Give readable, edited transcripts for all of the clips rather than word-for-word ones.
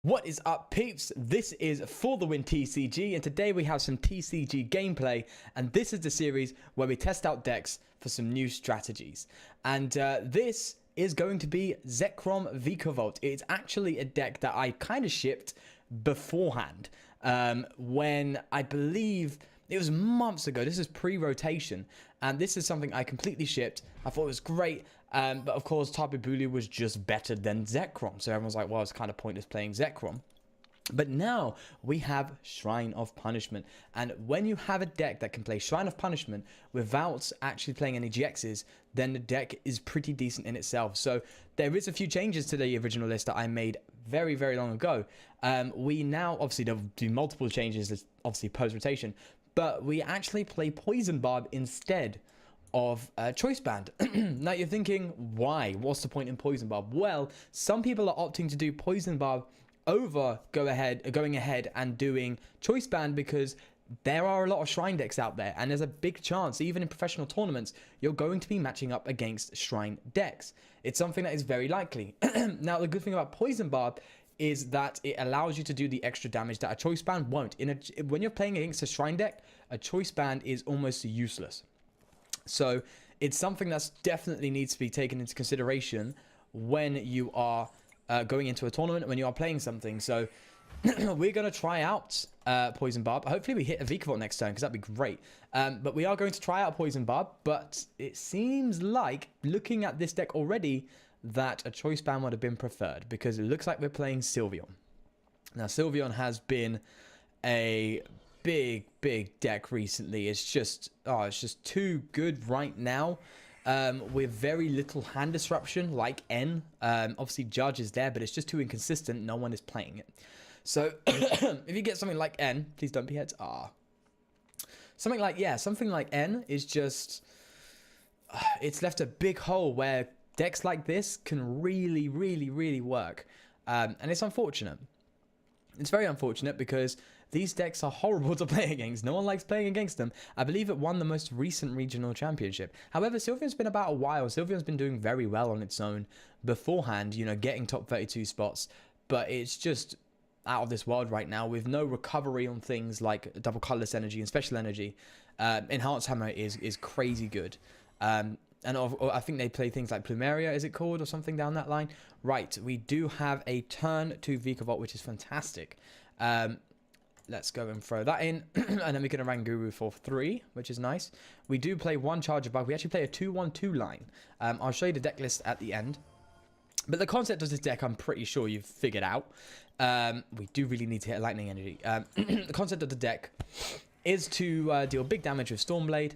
What is up, peeps? This is For the Win TCG, and today we have some TCG gameplay, and this is the series where we test out decks for some new strategies. And this is going to be Zekrom Vikavolt. It's actually a deck that I kind of shipped beforehand when I believe it was months ago. This is pre-rotation, and this is something I completely shipped. I thought it was great. But of course, VikaBulu was just better than Zekrom. So everyone's like, well, it's kind of pointless playing Zekrom. But now we have Shrine of Punishment. And when you have a deck that can play Shrine of Punishment without actually playing any GXs, then the deck is pretty decent in itself. So there is a few changes to the original list that I made very, very long ago. We now, obviously, there'll be multiple changes, obviously post-rotation. But we actually play Poison Barb instead of Choice Band. Now you're thinking, why? What's the point in Poison Barb? Well, some people are opting to do Poison Barb over going ahead and doing Choice Band because there are a lot of Shrine decks out there, and there's a big chance, even in professional tournaments, you're going to be matching up against Shrine decks. It's something that is very likely. Now, the good thing about Poison Barb is that it allows you to do the extra damage that a Choice Band won't. When you're playing against a Shrine deck, a Choice Band is almost useless. So it's something that definitely needs to be taken into consideration when you are going into a tournament, when you are playing something. So we're going to try out Poison Barb. Hopefully we hit a Vikavolt next turn, because that'd be great. But we are going to try out Poison Barb. But it seems like, looking at this deck already, that a Choice Band would have been preferred, because it looks like we're playing Sylveon. Now, Sylveon has been a big deck recently. It's just too good right now, with very little hand disruption, like N. Obviously Judge is there, but it's just too inconsistent. No one is playing it. So if you get something like N, please don't be heads. Something like N is just it's left a big hole where decks like this can really work, and it's unfortunate. It's very unfortunate because these decks are horrible to play against. No one likes playing against them. I believe it won the most recent regional championship. However, Sylveon's been about a while. Sylveon's been doing very well on its own beforehand, you know, getting top 32 spots. But it's just out of this world right now with no recovery on things like double colorless energy and special energy. Enhanced Hammer is crazy good. And I think they play things like Plumeria, is it called, or something down that line? Right, we do have a turn to Vikavolt, which is fantastic. Let's go and throw that in. And then we can Oranguru for 3, which is nice. We do play one Charger Bug. We actually play a 2-1-2 line. I'll show you the deck list at the end. But the concept of this deck, I'm pretty sure you've figured out. We do really need to hit a Lightning Energy. The concept of the deck is to deal big damage with Stormblade.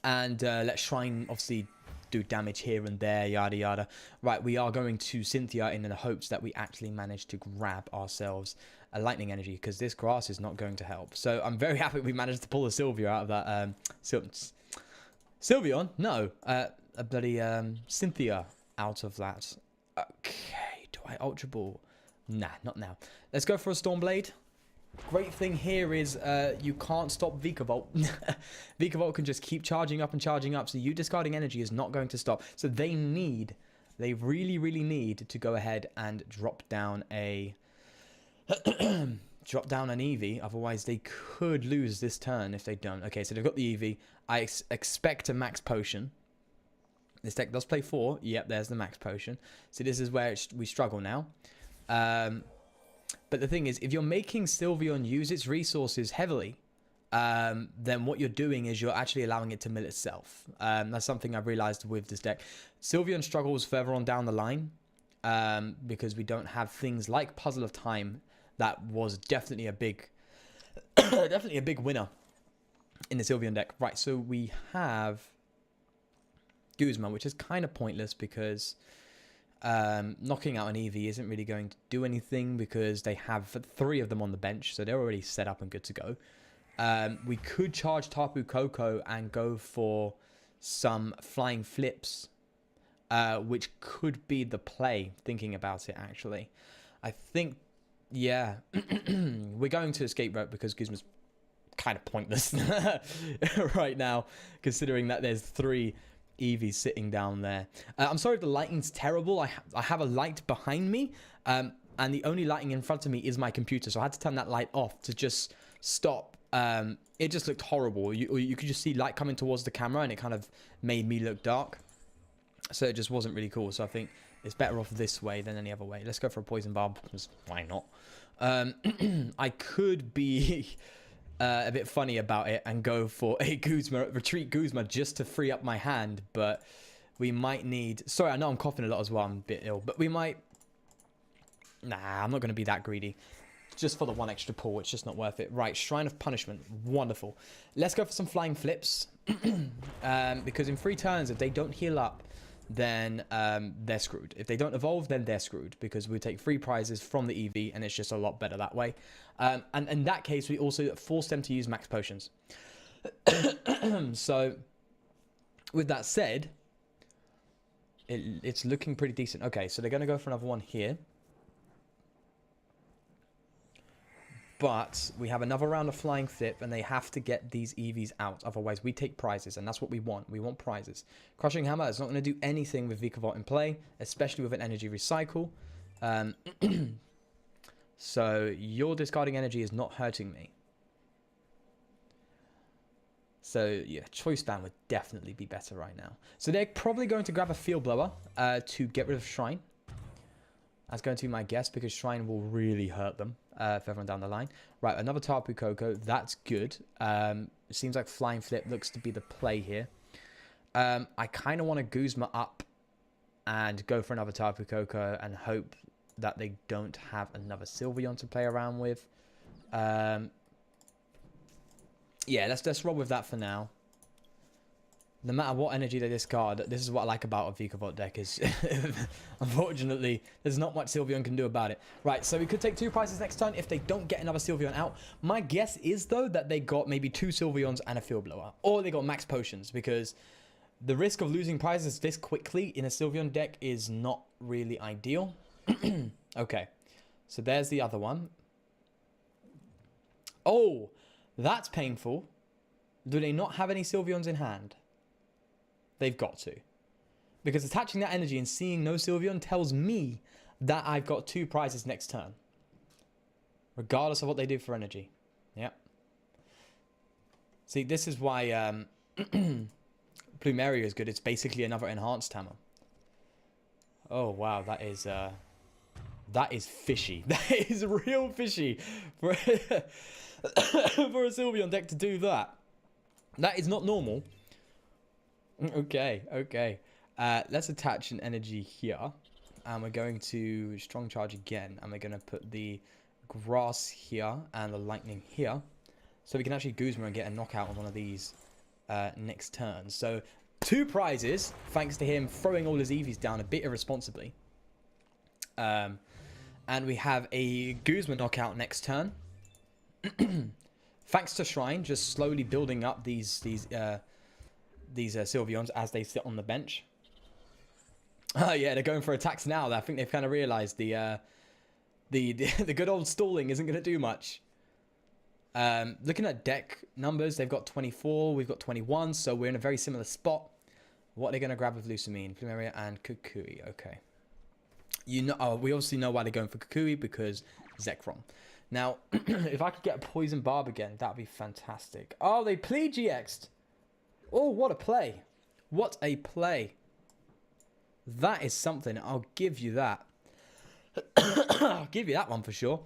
And let Shrine obviously do damage here and there, yada yada. Right, we are going to Cynthia in the hopes that we actually manage to grab ourselves a Lightning Energy, because this grass is not going to help. So I'm very happy we managed to pull a Sylvia out of that. Sylveon? No, a bloody Cynthia out of that. Okay, do I Ultra Ball? Nah, not now. Let's go for a Stormblade. Great thing here is you can't stop Vikavolt. Vikavolt can just keep charging up and charging up, so you discarding energy is not going to stop. So they really need to go ahead and drop down a drop down an Eevee. Otherwise they could lose this turn if they don't. Okay, so they've got the Eevee. I expect a max potion. This deck does play 4. Yep, there's the max potion. So this is where we struggle now. But the thing is, if you're making Sylveon use its resources heavily, then what you're doing is you're actually allowing it to mill itself. That's something I've realized with this deck. Sylveon struggles further on down the line because we don't have things like Puzzle of Time. That was definitely a big, definitely a big winner in the Sylveon deck. Right, so we have Guzma, which is kind of pointless because knocking out an Eevee isn't really going to do anything because they have 3 of them on the bench, so they're already set up and good to go. We could charge Tapu Koko and go for some flying flips, which could be the play, thinking about it actually. I think, yeah, we're going to Escape Rope because Guzma's kind of pointless right now, considering that there's 3 Eevee sitting down there. I'm sorry if the lighting's terrible. I have a light behind me, and the only lighting in front of me is my computer, so I had to turn that light off to just stop. It just looked horrible. You could just see light coming towards the camera, and it kind of made me look dark. So it just wasn't really cool. So I think it's better off this way than any other way. Let's go for a poison barb, because why not? I could be a bit funny about it and go for a Guzma, retreat Guzma, just to free up my hand, but we might need... Sorry, I know I'm coughing a lot as well. I'm a bit ill, but we might... Nah, I'm not going to be that greedy. Just for the one extra pull, it's just not worth it. Right, Shrine of Punishment. Wonderful. Let's go for some flying flips. Because in 3 turns, if they don't heal up, then they're screwed. If they don't evolve, then they're screwed. Because we take 3 prizes from the EV, and it's just a lot better that way. And in that case, we also force them to use max potions. So, with that said, it's looking pretty decent. Okay, so they're going to go for another one here. But we have another round of flying flip, and they have to get these EVs out. Otherwise, we take prizes, and that's what we want. We want prizes. Crushing Hammer is not going to do anything with Vikavolt in play, especially with an energy recycle. So your discarding energy is not hurting me. So yeah, Choice Band would definitely be better right now. So they're probably going to grab a Field Blower to get rid of Shrine. That's going to be my guess, because Shrine will really hurt them further down the line. Right, another Tapu Koko. That's good. It seems like Flying Flip looks to be the play here. I kind of want to Guzma up and go for another Tapu Koko and hope that they don't have another Sylveon to play around with. Yeah, let's roll with that for now. No matter what energy they discard, this is what I like about a Vikavolt deck, is unfortunately, there's not much Sylveon can do about it. Right, so we could take 2 prizes next turn if they don't get another Sylveon out. My guess is, though, that they got maybe 2 Sylveons and a Field Blower. Or they got max potions, because the risk of losing prizes this quickly in a Sylveon deck is not really ideal. Okay, so there's the other one. Oh, that's painful. Do they not have any Sylveons in hand? They've got to. Because attaching that energy and seeing no Sylveon tells me that I've got 2 prizes next turn. Regardless of what they do for energy. Yep. See, this is why Plumeria is good. It's basically another enhanced hammer. Oh, wow. That is fishy. That is real fishy for, for a Sylveon deck to do that. That is not normal. Okay, okay. Let's attach an energy here. And we're going to Strong Charge again. And we're going to put the Grass here and the Lightning here. So we can actually Guzma and get a knockout on one of these next turn. So 2 prizes, thanks to him throwing all his EVs down a bit irresponsibly. And we have a Guzma knockout next turn. Thanks to Shrine, just slowly building up these Sylveons as they sit on the bench. Oh yeah, they're going for attacks now. I think they've kind of realized the good old stalling isn't going to do much. Looking at deck numbers, they've got 24, we've got 21, so we're in a very similar spot. What are they going to grab with Lucamine, Plumeria, and Kukui? Okay. We obviously know why they're going for Kukui, because Zekrom. Now, if I could get a Poison Barb again, that'd be fantastic. Oh, they plead GX'd. Oh, what a play. What a play. That is something. I'll give you that. I'll give you that one for sure.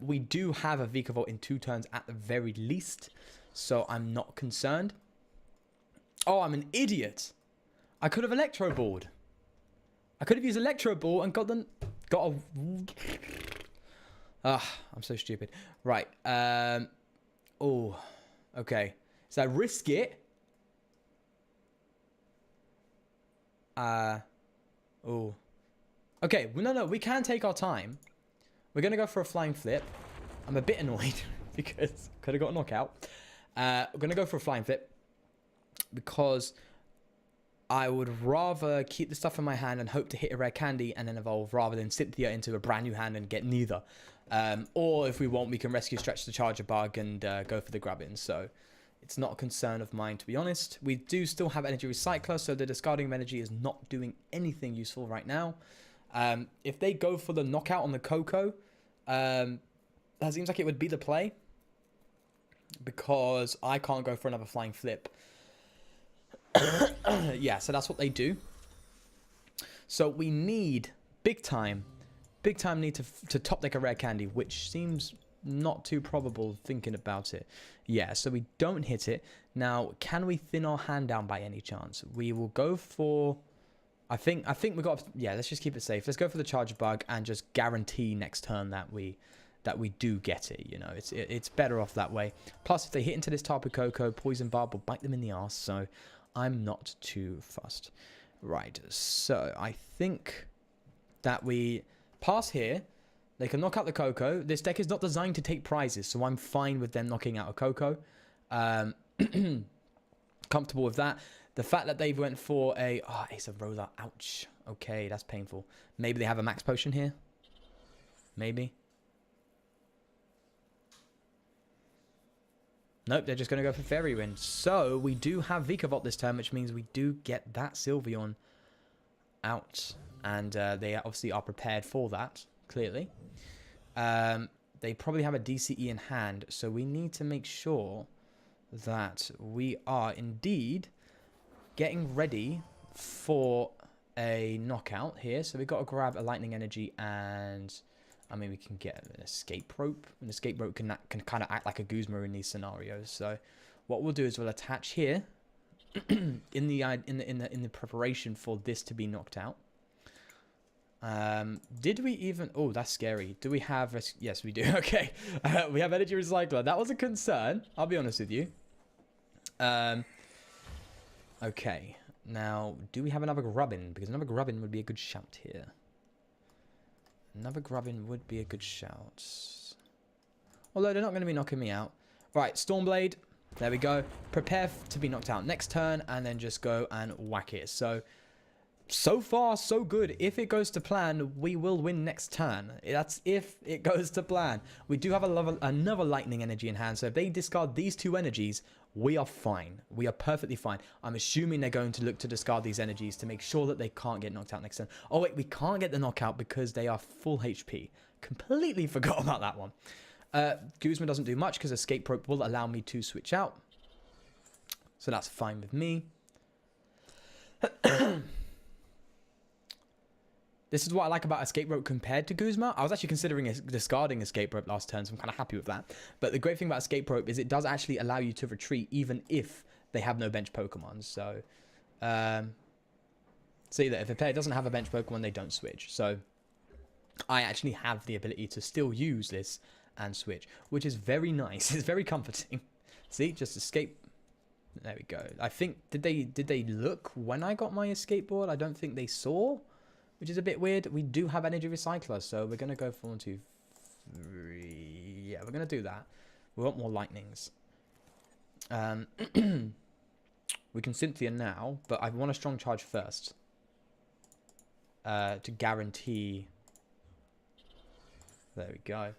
We do have a Vikavolt in 2 turns at the very least, so I'm not concerned. Oh, I'm an idiot. I could have Electro Balled. I could have used Electro Ball and got a... I'm so stupid. Right. Oh, okay. So I risk it. Oh. Okay, well, no, we can take our time. We're going to go for a Flying Flip. I'm a bit annoyed because could have got a knockout. We're going to go for a Flying Flip because I would rather keep the stuff in my hand and hope to hit a rare candy and then evolve rather than Cynthia into a brand new hand and get neither. Or if we want, we can rescue Stretch the Charger Bug and go for the Grubbin. So it's not a concern of mine, to be honest. We do still have Energy Recycler, so the discarding of energy is not doing anything useful right now. If they go for the knockout on the Coco, that seems like it would be the play. Because I can't go for another flying flip. Yeah, so that's what they do. So we need, big time need to top deck a rare candy, which seems not too probable thinking about it. Yeah, so we don't hit it. Now, can we thin our hand down by any chance? We will go for... I think we got... Yeah, let's just keep it safe. Let's go for the charge bug and just guarantee next turn that we do get it. You know, it's better off that way. Plus, if they hit into this Tapu Koko, Poison Barb will bite them in the arse. So I'm not too fussed. Right, so I think that we pass here. They can knock out the Coco. This deck is not designed to take prizes, so I'm fine with them knocking out a Coco. Comfortable with that. The fact that they went for a... Oh, Ace of Rosa. Ouch. Okay, that's painful. Maybe they have a max potion here. Maybe. Nope, they're just going to go for Fairy Wind. So, we do have Vikavolt this turn, which means we do get that Sylveon out. And they obviously are prepared for that, clearly. They probably have a DCE in hand, so we need to make sure that we are indeed getting ready for a knockout here. So we've got to grab a Lightning Energy and... I mean, we can get an escape rope. An escape rope can kind of act like a Guzma in these scenarios. So, what we'll do is we'll attach here in the preparation for this to be knocked out. Did we even? Oh, that's scary. Do we have? Yes, we do. Okay, we have Energy Recycler. That was a concern. I'll be honest with you. Okay. Now, do we have another Grubbin? Because another Grubbin would be a good shout here. Another Grubbin would be a good shout. Although they're not going to be knocking me out. Right, Stormblade. There we go. Prepare to be knocked out next turn. And then just go and whack it. So far, so good. If it goes to plan, we will win next turn. That's if it goes to plan. We do have another Lightning Energy in hand. So if they discard these two energies, we are fine. We are perfectly fine. I'm assuming they're going to look to discard these energies to make sure that they can't get knocked out next turn. Oh, wait, we can't get the knockout because they are full HP. Completely forgot about that one. Guzma doesn't do much because Escape Rope will allow me to switch out. So that's fine with me. This is what I like about Escape Rope compared to Guzma. I was actually considering discarding Escape Rope last turn, so I'm kind of happy with that. But the great thing about Escape Rope is it does actually allow you to retreat even if they have no bench Pokemon. So, see that if a player doesn't have a bench Pokemon, they don't switch. So, I actually have the ability to still use this and switch, which is very nice. It's very comforting. See, just escape. There we go. I think, did they look when I got my escape board? I don't think they saw, which is a bit weird. We do have Energy Recycler, so we're going to go for 1, 2, 3. Yeah, we're going to do that. We want more lightnings. We can Cynthia now, but I want a strong charge first. To guarantee. There we go.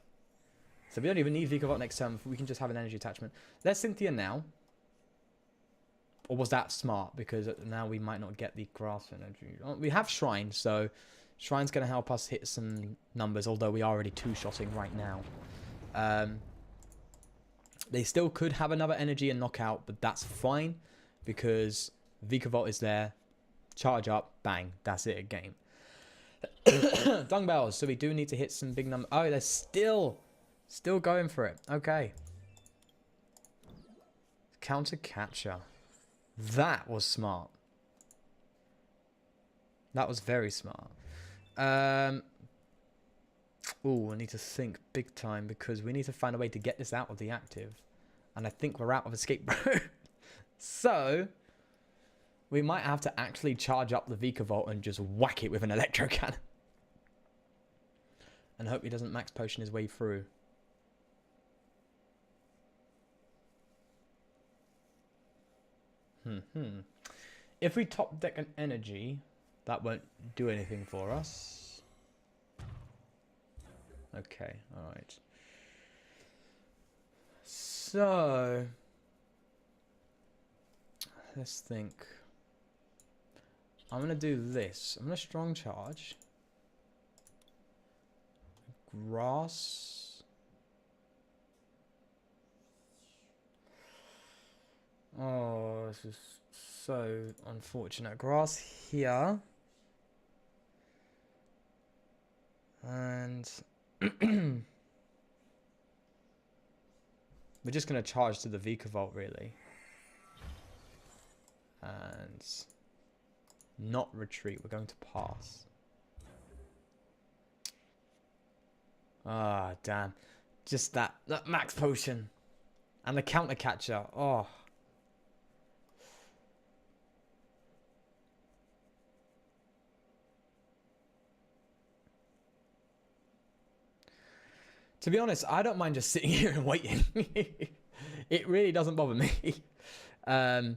So we don't even need Vikavolt next turn. We can just have an energy attachment. Let's Cynthia now. Or was that smart? Because now we might not get the grass energy. We have Shrine, so Shrine's going to help us hit some numbers, although we are already two-shotting right now. They still could have another energy and knockout, but that's fine because Vikavolt is there. Charge up, bang, that's it, a game. Dung Bells, so we do need to hit some big numbers. Oh, they're still going for it. Okay. Counter Catcher. That was smart. That was very smart. Oh, I need to think big time because we need to find a way to get this out of the active. And I think we're out of escape rope. So, we might have to actually charge up the Vikavolt and just whack it with an Electro Cannon. And hope he doesn't max potion his way through. If we top deck an energy, that won't do anything for us. Okay, alright. So, let's think. I'm going to do this. I'm going to strong charge. grass. Oh, this is so unfortunate. Grass here. And we're just going to charge to the Vikavolt, really. And not retreat. We're going to pass. Ah, damn. Just that max potion. And the counter catcher. Oh. To be honest, I don't mind just sitting here and waiting. It really doesn't bother me. Oh,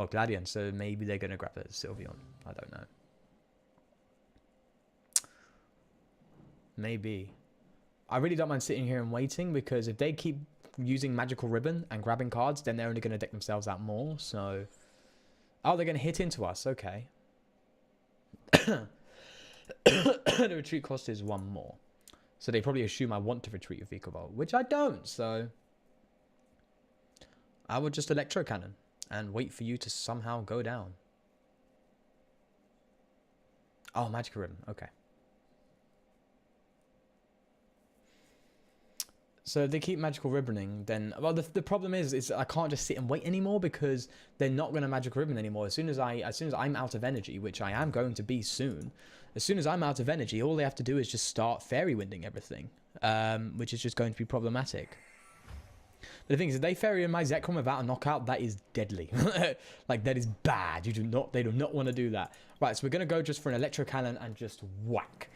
Gladion. So maybe they're going to grab a Sylveon. I don't know. Maybe. I really don't mind sitting here and waiting, because if they keep using Magical Ribbon and grabbing cards, then they're only going to deck themselves out more. So, oh, they're going to hit into us. Okay. The retreat cost is 1 more. So they probably assume I want to retreat with Vikavolt, which I don't. So I would just Electro Cannon and wait for you to somehow go down. Oh, Magical Ribbon. Okay. So if they keep Magical Ribboning, then... Well, the problem is I can't just sit and wait anymore, because they're not going to Magical Ribbon anymore. As soon as I'm out of energy, which I am going to be soon, as soon as I'm out of energy, all they have to do is just start Fairy Winding everything, which is just going to be problematic. But the thing is, if they Fairy in my Zekrom without a knockout, that is deadly. Like, that is bad. They do not want to do that. Right, so we're going to go just for an Electro Cannon and just whack.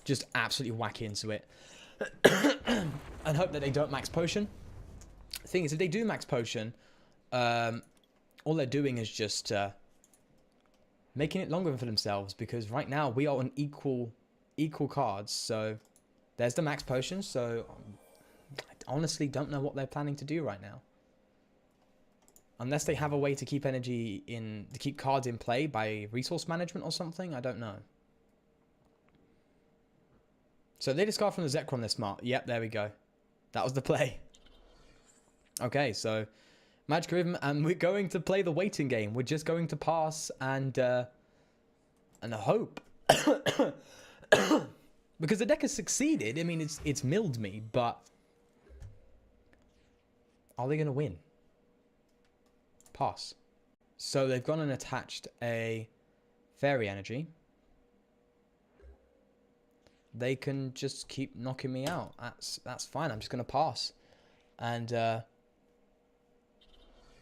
Just absolutely whack into it. And hope that they don't max potion. The thing is, if they do max potion, all they're doing is just making it longer for themselves, because right now we are on equal cards. So there's the max potion. So I honestly don't know what they're planning to do right now, unless they have a way to keep to keep cards in play by resource management or something. I don't know. So they discard from the Zekrom, they're smart. Yep, there we go. That was the play. Okay, so Magic Ribbon, and we're going to play the waiting game. We're just going to pass and hope. Because the deck has succeeded. I mean, it's milled me, but are they going to win? Pass. So they've gone and attached a Fairy Energy. They can just keep knocking me out. That's fine. I'm just going to pass. And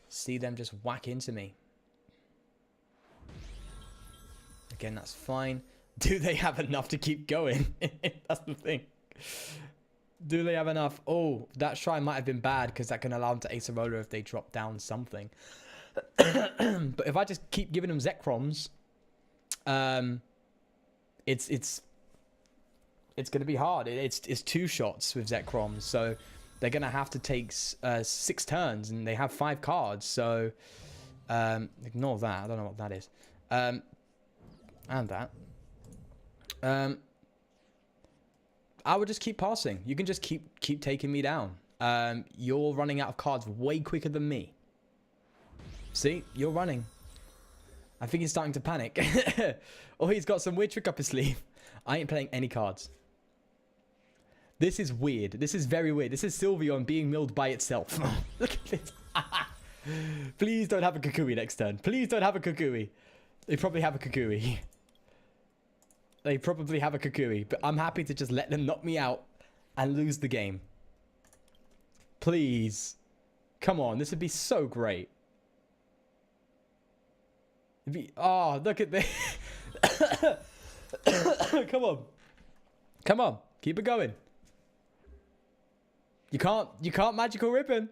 see them just whack into me. Again, that's fine. Do they have enough to keep going? That's the thing. Do they have enough? Oh, that Shrine might have been bad, because that can allow them to Ace a Roller if they drop down something. But if I just keep giving them Zekroms, it's going to be hard. It's 2 shots with Zekrom, so they're going to have to take 6 turns, and they have 5 cards, so ignore that. I don't know what that is. And that. I would just keep passing. You can just keep taking me down. You're running out of cards way quicker than me. See? You're running. I think he's starting to panic. Or he's got some weird trick up his sleeve. I ain't playing any cards. This is weird. This is very weird. This is Sylveon being milled by itself. Look at this. Please don't have a Kukui next turn. Please don't have a Kukui. They probably have a Kukui. They probably have a Kukui. But I'm happy to just let them knock me out and lose the game. Please. Come on. This would be so great. Oh, look at this. Come on. Come on. Keep it going. You can't Magical Ribbon.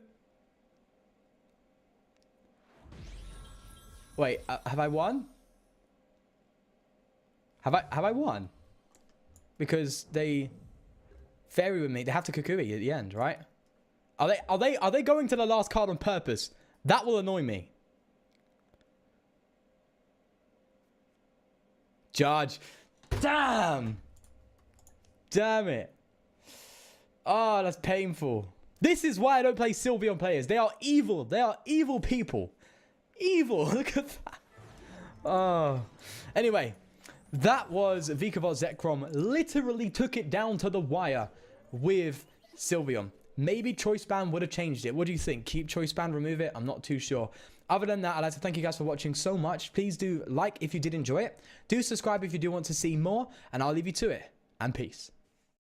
Wait, have I won? Have I won? Because they Fairy with me. They have to Kukui at the end, right? Are they going to the last card on purpose? That will annoy me. Judge. Damn. damn it. Oh, that's painful. This is why I don't play Sylveon players. They are evil. They are evil people. Evil. Look at that. Oh. Anyway, that was Vikavolt Zekrom. Literally took it down to the wire with Sylveon. Maybe Choice Band would have changed it. What do you think? Keep Choice Band, remove it? I'm not too sure. Other than that, I'd like to thank you guys for watching so much. Please do like if you did enjoy it. Do subscribe if you do want to see more. And I'll leave you to it. And peace.